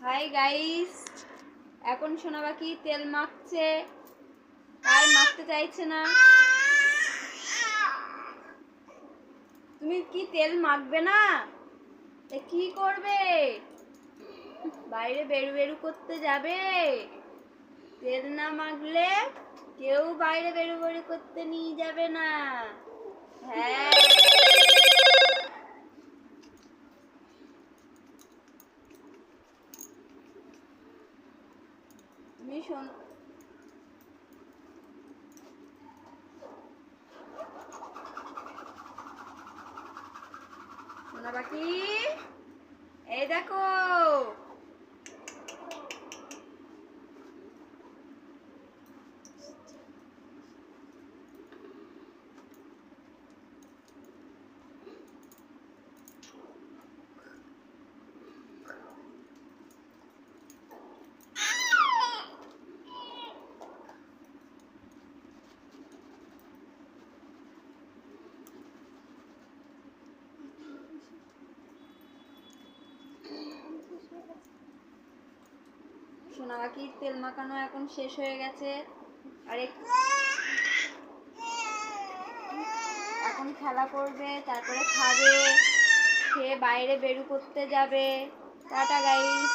Hi guys, এখন সোনা পাখি তেল মাখছে, আর মাখতে চাইছে না। তুমি কি তেল মাখবে না? কি করবে? বাইরে বেরু বেরু করতে যাবে? তেল না মাখলে কেউ বাইরে বেরু বেরু করতে নিয়ে যাবে না। হ্যাঁ, তুমি সোনা পাখি, এই দেখো। সোনা পাখির তেল মাখানো এখন শেষ হয়ে গেছে। আর এখন খেলা করবে, তারপরে খাবে, খেয়ে বাইরে বেরু করতে যাবে। Tata guys.